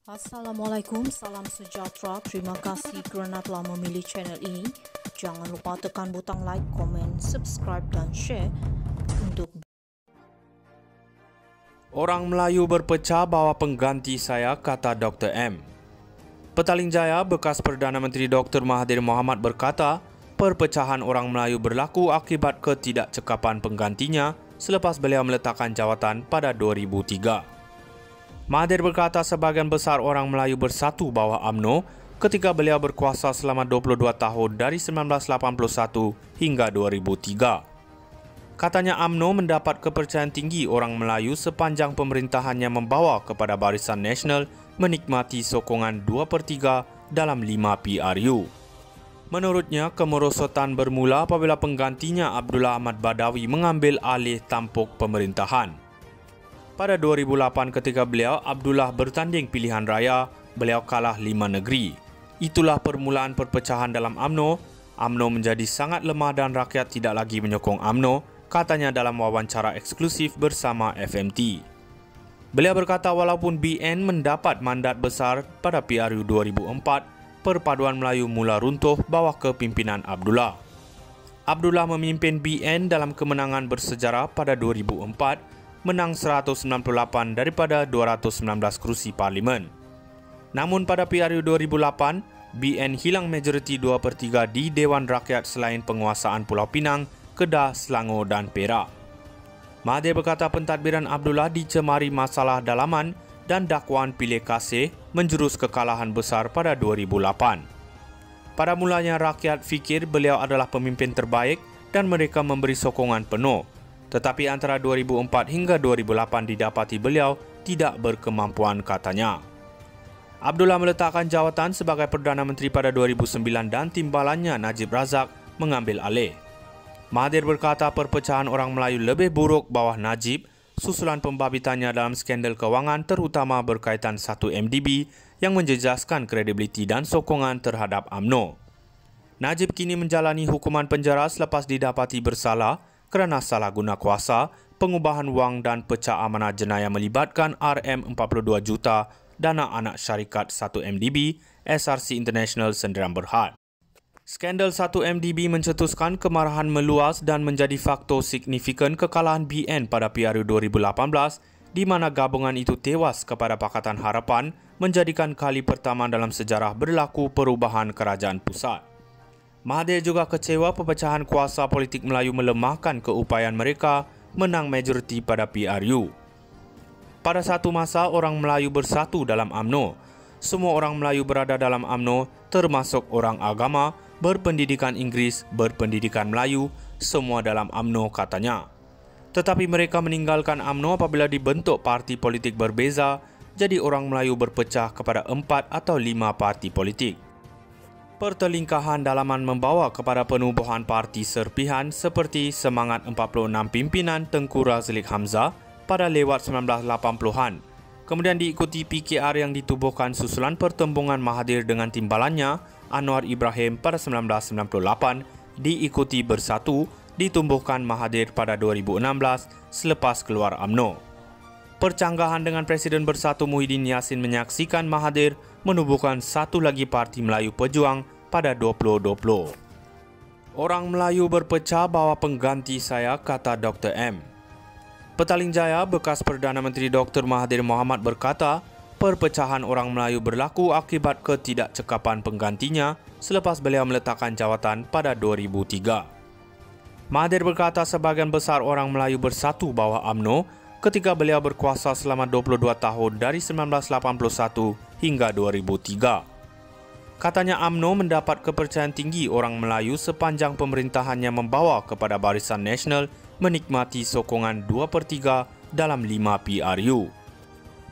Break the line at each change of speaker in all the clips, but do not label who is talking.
Assalamualaikum, salam sejahtera. Terima kasih kerana telah memilih channel ini. Jangan lupa tekan butang like, komen, subscribe dan share untuk
Orang Melayu berpecah bahawa pengganti saya, kata Dr. M. Petaling Jaya, bekas Perdana Menteri Dr. Mahathir Mohamad berkata, perpecahan orang Melayu berlaku akibat ketidakcekapan penggantinya selepas beliau meletakkan jawatan pada 2003. Mahathir berkata sebahagian besar orang Melayu bersatu bawah UMNO ketika beliau berkuasa selama 22 tahun dari 1981 hingga 2003. Katanya UMNO mendapat kepercayaan tinggi orang Melayu sepanjang pemerintahannya membawa kepada Barisan Nasional menikmati sokongan 2/3 dalam 5 PRU. Menurutnya, kemerosotan bermula apabila penggantinya Abdullah Ahmad Badawi mengambil alih tampuk pemerintahan. Pada 2008 ketika Abdullah bertanding pilihan raya, beliau kalah 5 negeri. Itulah permulaan perpecahan dalam UMNO. UMNO menjadi sangat lemah dan rakyat tidak lagi menyokong UMNO, katanya dalam wawancara eksklusif bersama FMT. Beliau berkata walaupun BN mendapat mandat besar pada PRU 2004, perpaduan Melayu mula runtuh bawah kepimpinan Abdullah. Abdullah memimpin BN dalam kemenangan bersejarah pada 2004, menang 198 daripada 219 kerusi parlimen. Namun pada PRU 2008, BN hilang majoriti 2/3 di Dewan Rakyat selain penguasaan Pulau Pinang, Kedah, Selangor dan Perak. Mahathir berkata pentadbiran Abdullah dicemari masalah dalaman dan dakwaan pilih kasih menjurus kekalahan besar pada 2008. Pada mulanya rakyat fikir beliau adalah pemimpin terbaik dan mereka memberi sokongan penuh. Tetapi antara 2004 hingga 2008 didapati beliau tidak berkemampuan, katanya. Abdullah meletakkan jawatan sebagai Perdana Menteri pada 2009 dan timbalannya Najib Razak mengambil alih. Mahathir berkata perpecahan orang Melayu lebih buruk bawah Najib susulan pembabitannya dalam skandal kewangan terutama berkaitan 1MDB yang menjejaskan kredibiliti dan sokongan terhadap UMNO. Najib kini menjalani hukuman penjara selepas didapati bersalah kerana salah guna kuasa, pengubahan wang dan pecah amanah jenayah melibatkan RM42 juta dana anak syarikat 1MDB, SRC International Sendirian Berhad. Skandal 1MDB mencetuskan kemarahan meluas dan menjadi faktor signifikan kekalahan BN pada PRU 2018 di mana gabungan itu tewas kepada Pakatan Harapan menjadikan kali pertama dalam sejarah berlaku perubahan kerajaan pusat. Mahathir juga kecewa perpecahan kuasa politik Melayu melemahkan keupayaan mereka menang majoriti pada PRU. Pada satu masa, orang Melayu bersatu dalam UMNO. Semua orang Melayu berada dalam UMNO, termasuk orang agama, berpendidikan Inggeris, berpendidikan Melayu, semua dalam UMNO, katanya. Tetapi mereka meninggalkan UMNO apabila dibentuk parti politik berbeza, jadi orang Melayu berpecah kepada 4 atau 5 parti politik. Pertelingkahan dalaman membawa kepada penubuhan parti serpihan seperti Semangat 46 pimpinan Tengku Razlik Hamzah pada lewat 1980-an. Kemudian diikuti PKR yang ditubuhkan susulan pertembungan Mahathir dengan timbalannya Anwar Ibrahim pada 1998, diikuti Bersatu, ditumbuhkan Mahathir pada 2016 selepas keluar UMNO. Percanggahan dengan Presiden Bersatu Muhyiddin Yassin menyaksikan Mahathir menubuhkan satu lagi Parti Melayu Pejuang pada 2020. Orang Melayu berpecah bahawa pengganti saya, kata Dr. M. Petaling Jaya, bekas Perdana Menteri Dr. Mahathir Mohamad berkata, perpecahan orang Melayu berlaku akibat ketidakcekapan penggantinya selepas beliau meletakkan jawatan pada 2003. Mahathir berkata sebahagian besar orang Melayu bersatu bawah UMNO ketika beliau berkuasa selama 22 tahun dari 1981 hingga 2003. Katanya UMNO mendapat kepercayaan tinggi orang Melayu sepanjang pemerintahannya membawa kepada Barisan Nasional menikmati sokongan 2/3 dalam 5 PRU.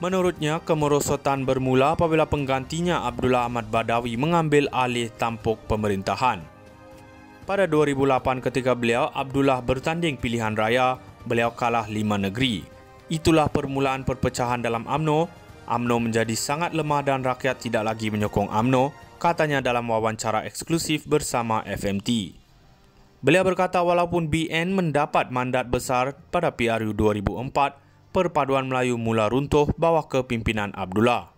Menurutnya, kemerosotan bermula apabila penggantinya Abdullah Ahmad Badawi mengambil alih tampuk pemerintahan. Pada 2008 ketika Abdullah bertanding pilihan raya, beliau kalah 5 negeri. Itulah permulaan perpecahan dalam UMNO. UMNO menjadi sangat lemah dan rakyat tidak lagi menyokong UMNO, katanya dalam wawancara eksklusif bersama FMT. Beliau berkata walaupun BN mendapat mandat besar pada PRU 2004, perpaduan Melayu mula runtuh bawah kepimpinan Abdullah.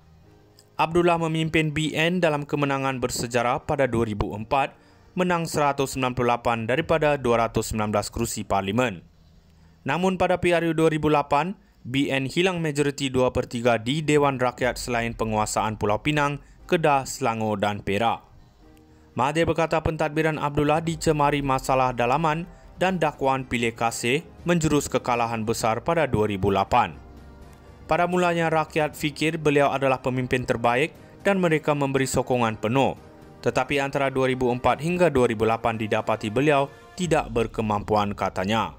Abdullah memimpin BN dalam kemenangan bersejarah pada 2004, menang 198 daripada 219 kerusi parlimen. Namun pada PRU 2008, BN hilang majoriti 2/3 di Dewan Rakyat selain penguasaan Pulau Pinang, Kedah, Selangor dan Perak. Mahathir berkata pentadbiran Abdullah dicemari masalah dalaman dan dakwaan pilih kasih menjurus kekalahan besar pada 2008. Pada mulanya rakyat fikir beliau adalah pemimpin terbaik dan mereka memberi sokongan penuh. Tetapi antara 2004 hingga 2008 didapati beliau tidak berkemampuan, katanya.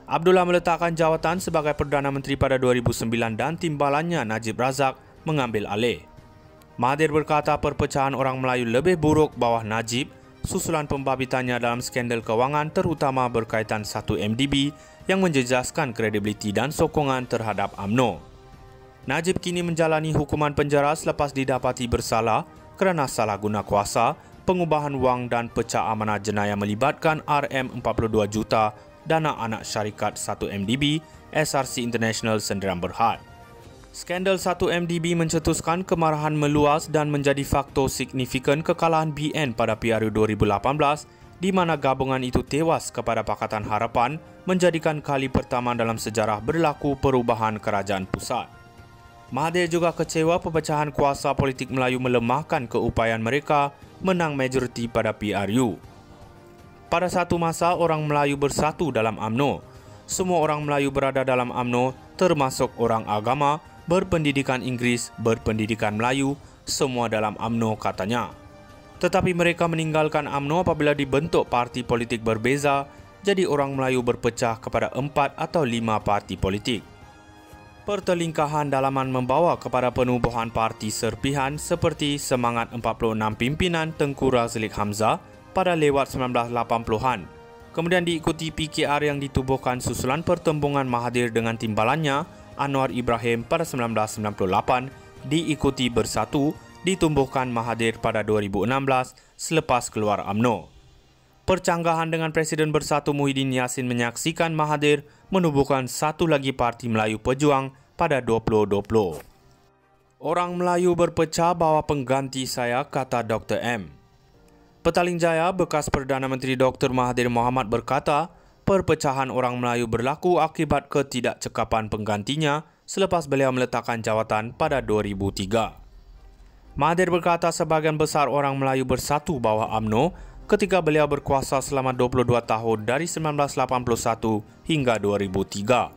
Abdullah meletakkan jawatan sebagai Perdana Menteri pada 2009 dan timbalannya Najib Razak mengambil alih. Mahathir berkata perpecahan orang Melayu lebih buruk bawah Najib susulan pembabitannya dalam skandal kewangan terutama berkaitan 1MDB yang menjejaskan kredibiliti dan sokongan terhadap UMNO. Najib kini menjalani hukuman penjara selepas didapati bersalah kerana salah guna kuasa, pengubahan wang dan pecah amanah jenayah melibatkan RM42 juta dana anak syarikat 1MDB, SRC International Sendirian Berhad. Skandal 1MDB mencetuskan kemarahan meluas dan menjadi faktor signifikan kekalahan BN pada PRU 2018 di mana gabungan itu tewas kepada Pakatan Harapan menjadikan kali pertama dalam sejarah berlaku perubahan kerajaan pusat. Mahathir juga kecewa perpecahan kuasa politik Melayu melemahkan keupayaan mereka menang majoriti pada PRU. Pada satu masa, orang Melayu bersatu dalam UMNO. Semua orang Melayu berada dalam UMNO, termasuk orang agama, berpendidikan Inggeris, berpendidikan Melayu, semua dalam UMNO, katanya. Tetapi mereka meninggalkan UMNO apabila dibentuk parti politik berbeza, jadi orang Melayu berpecah kepada 4 atau 5 parti politik. Pertelingkahan dalaman membawa kepada penubuhan parti serpihan seperti Semangat 46 pimpinan Tengku Razlik Hamzah pada lewat 1980-an. Kemudian diikuti PKR yang ditubuhkan susulan pertembungan Mahathir dengan timbalannya Anwar Ibrahim pada 1998, diikuti Bersatu, ditumbuhkan Mahathir pada 2016 selepas keluar UMNO. Percanggahan dengan Presiden Bersatu Muhyiddin Yassin menyaksikan Mahathir menubuhkan satu lagi Parti Melayu Pejuang pada 2020. Orang Melayu berpecah bawa pengganti saya, kata Dr. M. Petaling Jaya, bekas Perdana Menteri Dr. Mahathir Mohamad berkata, perpecahan orang Melayu berlaku akibat ketidakcekapan penggantinya selepas beliau meletakkan jawatan pada 2003. Mahathir berkata sebahagian besar orang Melayu bersatu bawah UMNO ketika beliau berkuasa selama 22 tahun dari 1981 hingga 2003.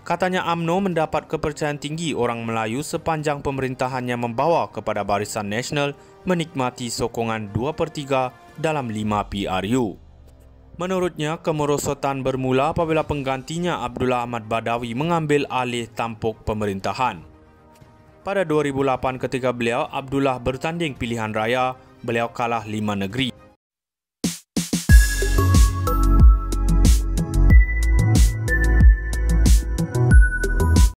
Katanya UMNO mendapat kepercayaan tinggi orang Melayu sepanjang pemerintahannya membawa kepada Barisan Nasional menikmati sokongan 2/3 dalam 5 PRU. Menurutnya, kemerosotan bermula apabila penggantinya Abdullah Ahmad Badawi mengambil alih tampuk pemerintahan. Pada 2008 ketika Abdullah bertanding pilihan raya, beliau kalah 5 negeri.